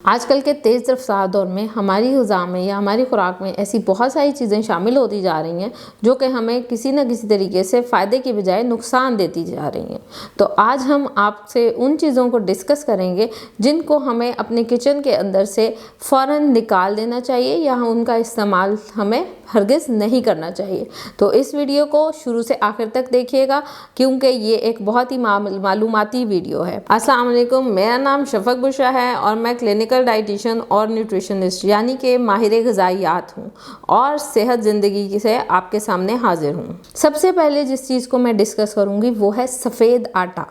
आजकल के तेज़ रफ्तार दौर में हमारी ग़िज़ा में या हमारी खुराक में ऐसी बहुत सारी चीज़ें शामिल होती जा रही हैं जो कि हमें किसी न किसी तरीके से फ़ायदे की बजाय नुकसान देती जा रही हैं। तो आज हम आपसे उन चीज़ों को डिस्कस करेंगे जिनको हमें अपने किचन के अंदर से फ़ौरन निकाल देना चाहिए या उनका इस्तेमाल हमें हरगिज़ नहीं करना चाहिए। तो इस वीडियो को शुरू से आखिर तक देखिएगा क्योंकि ये एक बहुत ही मालूमाती वीडियो है। अस्सलाम वालेकुम, मेरा नाम शफ़क़ बुशरा है और मैं क्लिनिकल डाइटिशियन और न्यूट्रिशनिस्ट यानी कि माहिर ग़िज़ाइयात हूँ और सेहत ज़िंदगी से आपके सामने हाजिर हूँ। सबसे पहले जिस चीज़ को मैं डिस्कस करूँगी वो है सफ़ेद आटा।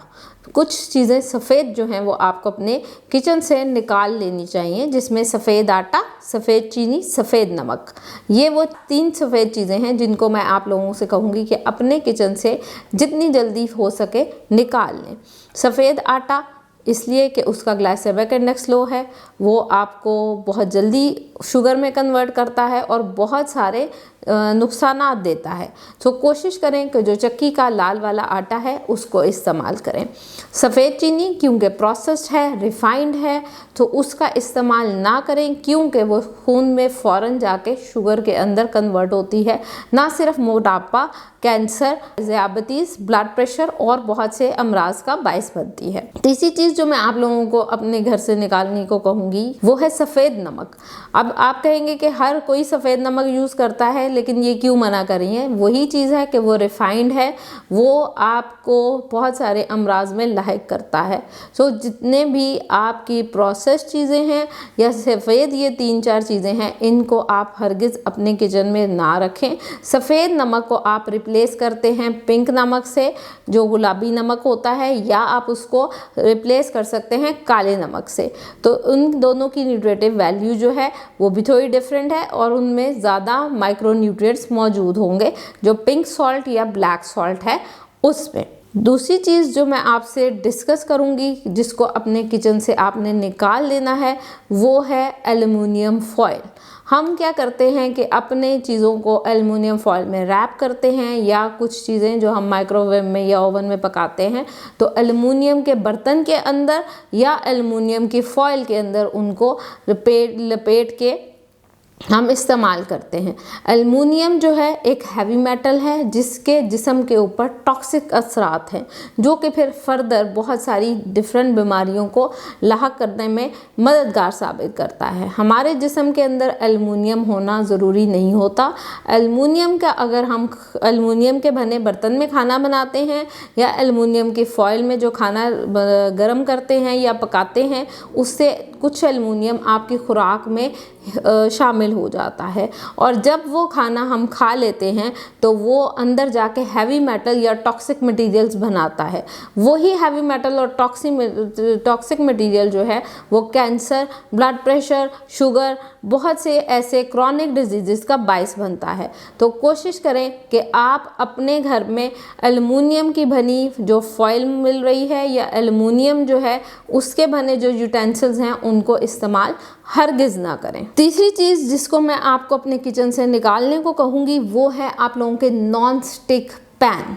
कुछ चीज़ें सफ़ेद जो हैं वो आपको अपने किचन से निकाल लेनी चाहिए, जिसमें सफ़ेद आटा, सफ़ेद चीनी, सफ़ेद नमक, ये वो 3 सफ़ेद चीज़ें हैं जिनको मैं आप लोगों से कहूँगी कि अपने किचन से जितनी जल्दी हो सके निकाल लें। सफ़ेद आटा इसलिए कि उसका ग्लाइसेमिक इंडेक्स लो है, वो आपको बहुत जल्दी शुगर में कन्वर्ट करता है और बहुत सारे नुकसानात देता है। तो कोशिश करें कि जो चक्की का लाल वाला आटा है उसको इस्तेमाल करें। सफ़ेद चीनी क्योंकि प्रोसेस्ड है, रिफाइंड है, तो उसका इस्तेमाल ना करें क्योंकि वो खून में फ़ौरन जाके शुगर के अंदर कन्वर्ट होती है। ना सिर्फ मोटापा, कैंसर, ज़ियाबतीस, ब्लड प्रेशर और बहुत से अमराज का बायस बनती है। तीसरी चीज़ जो मैं आप लोगों को अपने घर से निकालने को कहूँगी वो है सफ़ेद नमक। अब आप कहेंगे कि हर कोई सफ़ेद नमक यूज़ करता है, लेकिन ये क्यों मना कर रही हैं? वही चीज़ है कि वो रिफाइंड है, वो आपको बहुत सारे अमराज में लाहिक करता है। सो जितने भी आपकी प्रोसेस्ड चीज़ें हैं या सफ़ेद ये 3-4 चीज़ें हैं, इनको आप हरगिज़ अपने किचन में ना रखें। सफ़ेद नमक को आप रिप्लेस करते हैं पिंक नमक से, जो गुलाबी नमक होता है, या आप उसको रिप्लेस कर सकते हैं काले नमक से। तो उन दोनों की न्यूट्रिटिव वैल्यू जो है वो भी थोड़ी डिफरेंट है और उनमें ज़्यादा माइक्रो न्यूट्रिएंट्स मौजूद होंगे जो पिंक सॉल्ट या ब्लैक सॉल्ट है उसमें। दूसरी चीज़ जो मैं आपसे डिस्कस करूंगी जिसको अपने किचन से आपने निकाल लेना है वो है एल्युमिनियम फॉयल। हम क्या करते हैं कि अपने चीज़ों को एल्युमिनियम फॉयल में रैप करते हैं या कुछ चीज़ें जो हम माइक्रोवेव में या ओवन में पकाते हैं तो एल्युमिनियम के बर्तन के अंदर या एल्युमिनियम की फॉयल के अंदर उनको लपेट के हम इस्तेमाल करते हैं। एल्युमिनियम जो है एक हैवी मेटल है जिसके जिस्म के ऊपर टॉक्सिक असरात हैं जो कि फिर फर्दर बहुत सारी डिफरेंट बीमारियों को लाहक करने में मददगार साबित करता है। हमारे जिस्म के अंदर एल्युमिनियम होना ज़रूरी नहीं होता। एल्युमिनियम का अगर हम एल्युमिनियम के बने बर्तन में खाना बनाते हैं या एल्युमिनियम की फॉयल में जो खाना गर्म करते हैं या पकाते हैं, उससे कुछ एल्युमिनियम आपकी खुराक में शामिल हो जाता है और जब वो खाना हम खा लेते हैं तो वो अंदर जाके हैवी मेटल या टॉक्सिक मटेरियल्स बनाता है। वही हैवी मेटल और टॉक्सिक मटेरियल जो है वो कैंसर, ब्लड प्रेशर, शुगर, बहुत से ऐसे क्रॉनिक डिजीज़ का बायस बनता है। तो कोशिश करें कि आप अपने घर में एल्युमिनियम की बनी जो फॉयल मिल रही है या एल्युमिनियम जो है उसके बने जो यूटेंसिल्स हैं उनको इस्तेमाल हरगिज़ ना करें। तीसरी चीज़ जिसको मैं आपको अपने किचन से निकालने को कहूँगी वो है आप लोगों के नॉन स्टिक पैन।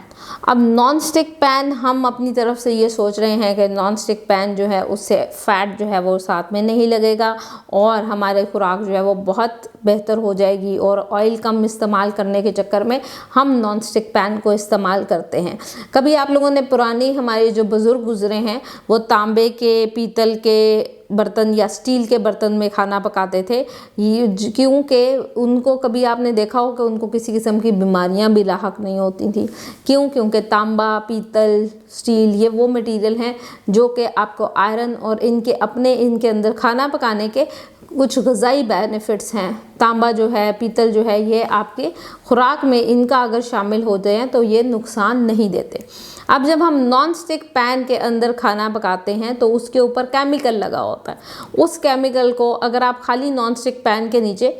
अब नॉन स्टिक पैन हम अपनी तरफ से ये सोच रहे हैं कि नॉन स्टिक पैन जो है उससे फ़ैट जो है वो साथ में नहीं लगेगा और हमारे खुराक जो है वो बहुत बेहतर हो जाएगी और ऑयल कम इस्तेमाल करने के चक्कर में हम नॉन स्टिक पैन को इस्तेमाल करते हैं। कभी आप लोगों ने पुरानी हमारे जो बुज़ुर्ग गुजरे हैं वो तांबे के, पीतल के बर्तन या स्टील के बर्तन में खाना पकाते थे, ये क्योंकि उनको कभी आपने देखा हो कि उनको किसी किस्म की बीमारियां भी लाहक नहीं होती थी। क्योंकि तांबा, पीतल, स्टील ये वो मटेरियल हैं जो कि आपको आयरन और इनके अंदर खाना पकाने के कुछ ग़िज़ाई बेनिफिट्स हैं। तांबा जो है, पीतल जो है, ये आपके खुराक में इनका अगर शामिल होते हैं तो ये नुकसान नहीं देते। अब जब हम नॉन स्टिक पैन के अंदर खाना पकाते हैं तो उसके ऊपर केमिकल लगा होता है। उस केमिकल को अगर आप खाली नॉन स्टिक पैन के नीचे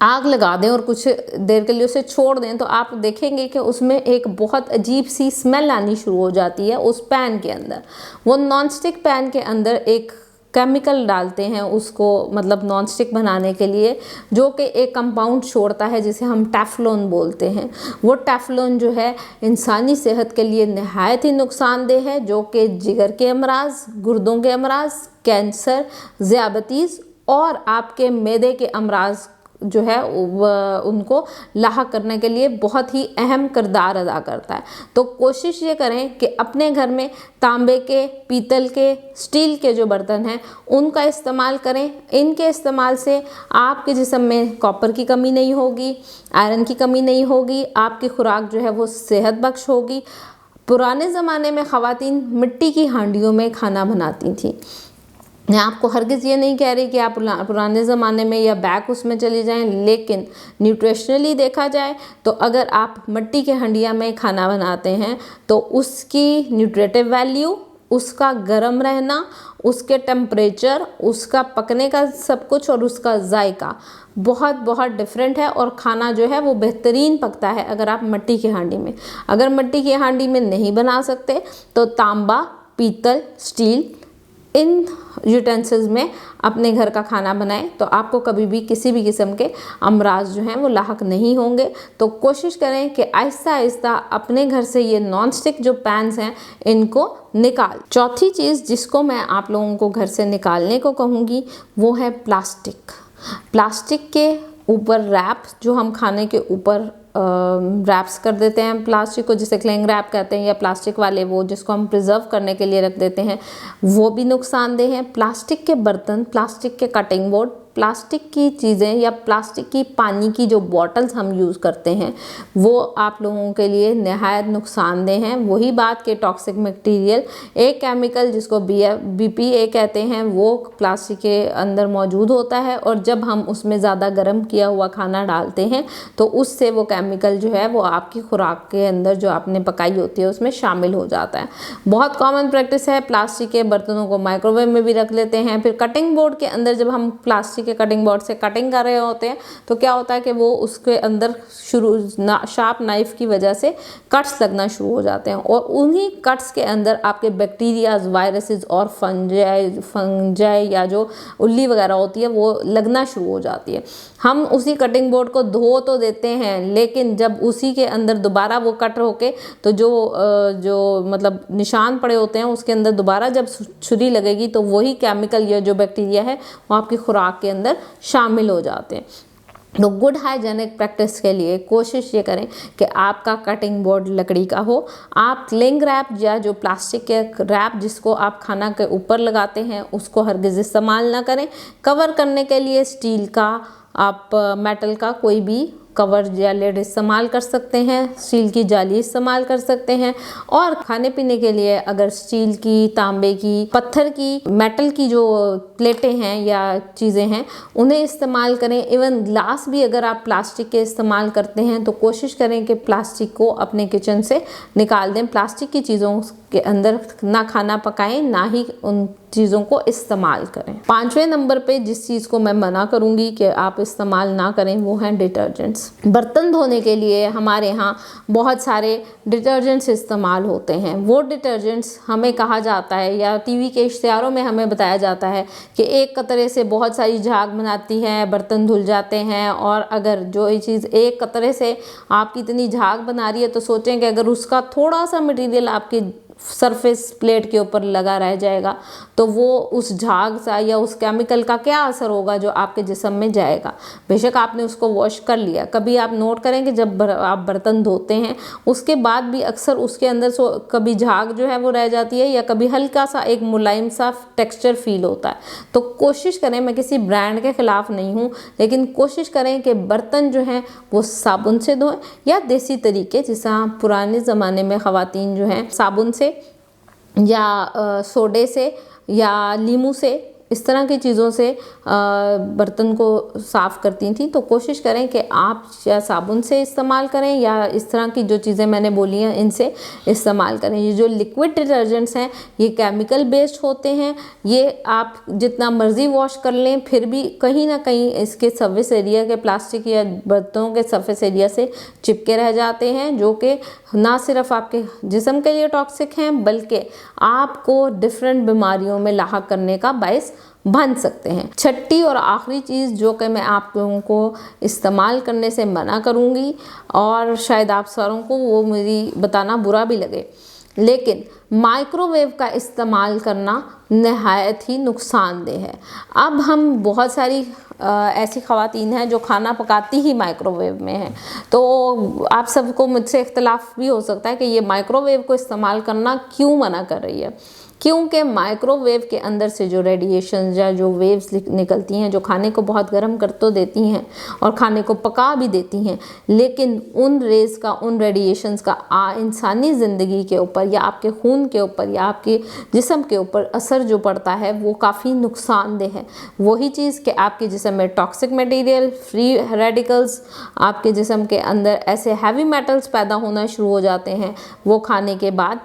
आग लगा दें और कुछ देर के लिए उसे छोड़ दें तो आप देखेंगे कि उसमें एक बहुत अजीब सी स्मेल आनी शुरू हो जाती है उस पैन के अंदर। वो नॉन स्टिक पैन के अंदर एक केमिकल डालते हैं उसको मतलब नॉन स्टिक बनाने के लिए, जो कि एक कंपाउंड छोड़ता है जिसे हम टेफ्लॉन बोलते हैं। वो टेफ्लॉन जो है इंसानी सेहत के लिए नहायत ही नुकसानदेह है, जो कि जिगर के अमराज, गुर्दों के अमराज, कैंसर, ज़ियाबतीस और आपके मैदे के अमराज जो है उनको लाहक करने के लिए बहुत ही अहम किरदार अदा करता है। तो कोशिश ये करें कि अपने घर में तांबे के, पीतल के, स्टील के जो बर्तन हैं उनका इस्तेमाल करें। इनके इस्तेमाल से आपके जिस्म में कॉपर की कमी नहीं होगी, आयरन की कमी नहीं होगी, आपकी खुराक जो है वो सेहत बख्श होगी। पुराने ज़माने में ख़वातीन मिट्टी की हांडियों में खाना बनाती थी। मैं आपको हरगिज़ ये नहीं कह रही कि आप पुराने ज़माने में या बैक उसमें चली जाएं, लेकिन न्यूट्रिशनली देखा जाए तो अगर आप मिट्टी के हंडिया में खाना बनाते हैं तो उसकी न्यूट्रिटिव वैल्यू, उसका गर्म रहना, उसके टेम्परेचर, उसका पकने का सब कुछ और उसका जायका बहुत बहुत डिफरेंट है और खाना जो है वो बेहतरीन पकता है अगर आप मिट्टी की हांडी में। अगर मिट्टी की हांडी में नहीं बना सकते तो तांबा, पीतल, स्टील इन यूटेंसिल्स में अपने घर का खाना बनाएं तो आपको कभी भी किसी भी किस्म के अमराज जो हैं वो लाहक नहीं होंगे। तो कोशिश करें कि आहिस्ता आहिस्ता अपने घर से ये नॉन स्टिक जो पैन्स हैं इनको निकाल। चौथी चीज़ जिसको मैं आप लोगों को घर से निकालने को कहूँगी वो है प्लास्टिक। प्लास्टिक के ऊपर रैप, जो हम खाने के ऊपर रैप्स कर देते हैं प्लास्टिक को, जिसे क्लिंग रैप कहते हैं, या प्लास्टिक वाले वो जिसको हम प्रिजर्व करने के लिए रख देते हैं, वो भी नुकसानदेह हैं। प्लास्टिक के बर्तन, प्लास्टिक के कटिंग बोर्ड, प्लास्टिक की चीज़ें या प्लास्टिक की पानी की जो बॉटल्स हम यूज़ करते हैं वो आप लोगों के लिए नहायत नुकसानदेह हैं। वही बात के टॉक्सिक मटेरियल, एक केमिकल जिसको BPA कहते हैं, वो प्लास्टिक के अंदर मौजूद होता है और जब हम उसमें ज़्यादा गर्म किया हुआ खाना डालते हैं तो उससे वो केमिकल जो है वो आपकी खुराक के अंदर जो आपने पकाई होती है उसमें शामिल हो जाता है। बहुत कॉमन प्रैक्टिस है, प्लास्टिक के बर्तनों को माइक्रोवेव में भी रख लेते हैं। फिर कटिंग बोर्ड के अंदर जब हम प्लास्टिक के कटिंग बोर्ड से कटिंग कर रहे होते हैं तो क्या होता है कि वो उसके अंदर शार्प नाइफ की वजह से कट्स लगना शुरू हो जाते हैं और उन्हीं कट्स के अंदर आपके बैक्टीरियाज, वायरसेस और फंजाई या जो उल्ली वगैरह होती है वो लगना शुरू हो जाती है। हम उसी कटिंग बोर्ड को धो तो देते हैं लेकिन जब उसी के अंदर दोबारा वो कट होके तो जो मतलब निशान पड़े होते हैं उसके अंदर दोबारा जब छुरी लगेगी तो वही केमिकल या जो बैक्टीरिया है वो आपकी खुराक के अंदर शामिल हो जाते हैं। तो गुड हाइजेनिक प्रैक्टिस के लिए कोशिश ये करें कि आपका कटिंग बोर्ड लकड़ी का हो। आप क्लिंग रैप या जो प्लास्टिक के रैप जिसको आप खाना के ऊपर लगाते हैं उसको हरगिज़ इस्तेमाल ना करें। कवर करने के लिए स्टील का, आप मेटल का कोई भी कवर या लिड इस्तेमाल कर सकते हैं, स्टील की जाली इस्तेमाल कर सकते हैं। और खाने पीने के लिए अगर स्टील की, तांबे की, पत्थर की, मेटल की जो प्लेटें हैं या चीज़ें हैं उन्हें इस्तेमाल करें। इवन ग्लास भी अगर आप प्लास्टिक के इस्तेमाल करते हैं तो कोशिश करें कि प्लास्टिक को अपने किचन से निकाल दें। प्लास्टिक की चीज़ों के अंदर ना खाना पकाएं, ना ही उन चीज़ों को इस्तेमाल करें। 5वें नंबर पे जिस चीज़ को मैं मना करूँगी कि आप इस्तेमाल ना करें वो हैं डिटर्जेंट्स। बर्तन धोने के लिए हमारे यहाँ बहुत सारे डिटर्जेंट्स इस्तेमाल होते हैं। वो डिटर्जेंट्स हमें कहा जाता है या टीवी के इश्तिहारों में हमें बताया जाता है कि एक कतरे से बहुत सारी झाग बनाती है, बर्तन धुल जाते हैं। और अगर जो ये चीज़ एक कतरे से आपकी इतनी झाग बना रही है तो सोचें कि अगर उसका थोड़ा सा मटेरियल आपकी सरफेस प्लेट के ऊपर लगा रह जाएगा तो वो उस झाग सा या उस केमिकल का क्या असर होगा जो आपके जिस्म में जाएगा। बेशक आपने उसको वॉश कर लिया, कभी आप नोट करें कि जब आप बर्तन धोते हैं उसके बाद भी अक्सर उसके अंदर कभी झाग जो है वो रह जाती है या कभी हल्का सा एक मुलायम सा टेक्सचर फील होता है। तो कोशिश करें, मैं किसी ब्रांड के ख़िलाफ़ नहीं हूँ, लेकिन कोशिश करें कि बर्तन जो हैं वो साबुन से धोएं या देसी तरीके जैसा पुराने ज़माने में ख़वातीन जो हैं साबुन से या सोडे से या नींबू से, इस तरह की चीज़ों से बर्तन को साफ़ करती थी। तो कोशिश करें कि आप या साबुन से इस्तेमाल करें या इस तरह की जो चीज़ें मैंने बोली हैं इनसे इस्तेमाल करें। ये जो लिक्विड डिटर्जेंट्स हैं ये केमिकल बेस्ड होते हैं। ये आप जितना मर्ज़ी वॉश कर लें फिर भी कहीं ना कहीं इसके सरफेस एरिया के, प्लास्टिक या बर्तनों के सरफेस एरिया से चिपके रह जाते हैं, जो कि ना सिर्फ आपके जिस्म के लिए टॉक्सिक हैं बल्कि आपको डिफरेंट बीमारियों में लाहक करने का बायस बन सकते हैं। छठी और आखिरी चीज़ जो कि मैं आप लोगों को इस्तेमाल करने से मना करूँगी, और शायद आप सारों को वो मेरी बताना बुरा भी लगे, लेकिन माइक्रोवेव का इस्तेमाल करना नहायत ही नुकसानदेह है। अब हम बहुत सारी ऐसी ख़वातीन हैं जो खाना पकाती ही माइक्रोवेव में हैं, तो आप सबको मुझसे इख्तलाफ भी हो सकता है कि ये माइक्रोवेव को इस्तेमाल करना क्यों मना कर रही है। क्योंकि माइक्रोवेव के अंदर से जो रेडिएशन या जो वेव्स निकलती हैं, जो खाने को बहुत गर्म कर तो देती हैं और खाने को पका भी देती हैं, लेकिन उन रेज़ का, उन रेडिएशंस का इंसानी ज़िंदगी के ऊपर या आपके खून के ऊपर या आपके जिस्म के ऊपर असर जो पड़ता है वो काफ़ी नुकसानदेह है। वही चीज़ कि आपके जिस्म में टॉक्सिक मटेरियल, फ्री रेडिकल्स, आपके जिस्म के अंदर ऐसे हैवी मेटल्स पैदा होना शुरू हो जाते हैं वो खाने के बाद,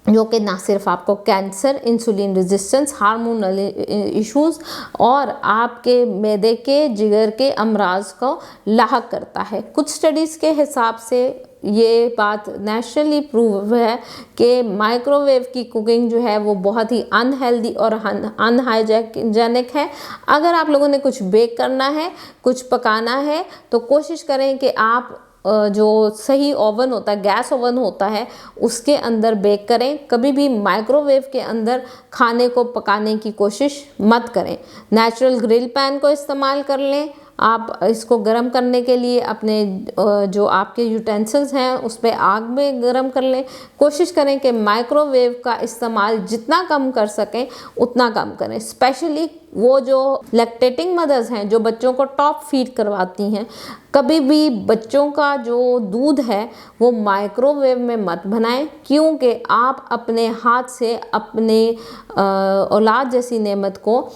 जो कि ना सिर्फ आपको cancer, insulin resistance, hormonal issues और आपके मैदे के, जिगर के अमराज को लाहक करता है। कुछ स्टडीज़ के हिसाब से ये बात नेचुरली प्रूव है कि माइक्रोवेव की कुकिंग जो है वो बहुत ही अनहेल्दी और अनहाइजेनिक है। अगर आप लोगों ने कुछ बेक करना है, कुछ पकाना है, तो कोशिश करें कि आप जो सही ओवन होता है, गैस ओवन होता है, उसके अंदर बेक करें। कभी भी माइक्रोवेव के अंदर खाने को पकाने की कोशिश मत करें। नेचुरल ग्रिल पैन को इस्तेमाल कर लें। आप इसको गर्म करने के लिए अपने जो आपके यूटेंसिल्स हैं उस पर आग में गर्म कर लें। कोशिश करें कि माइक्रोवेव का इस्तेमाल जितना कम कर सकें उतना कम करें। स्पेशली वो जो लैक्टेटिंग मदर्स हैं, जो बच्चों को टॉप फीड करवाती हैं, कभी भी बच्चों का जो दूध है वो माइक्रोवेव में मत बनाएं, क्योंकि आप अपने हाथ से अपने औलाद जैसी नेमत को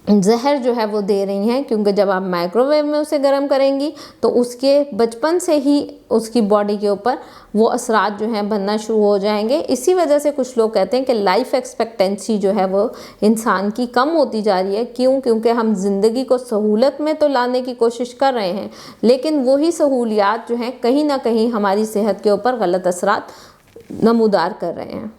जहर जो है वो दे रही हैं। क्योंकि जब आप माइक्रोवेव में उसे गर्म करेंगी तो उसके बचपन से ही उसकी बॉडी के ऊपर वो असरात जो हैं बनना शुरू हो जाएंगे। इसी वजह से कुछ लोग कहते हैं कि लाइफ एक्सपेक्टेंसी जो है वो इंसान की कम होती जा रही है। क्योंकि हम ज़िंदगी को सहूलत में तो लाने की कोशिश कर रहे हैं, लेकिन वही सहूलियात जो हैं कहीं ना कहीं हमारी सेहत के ऊपर गलत असरात नमूदार कर रहे हैं।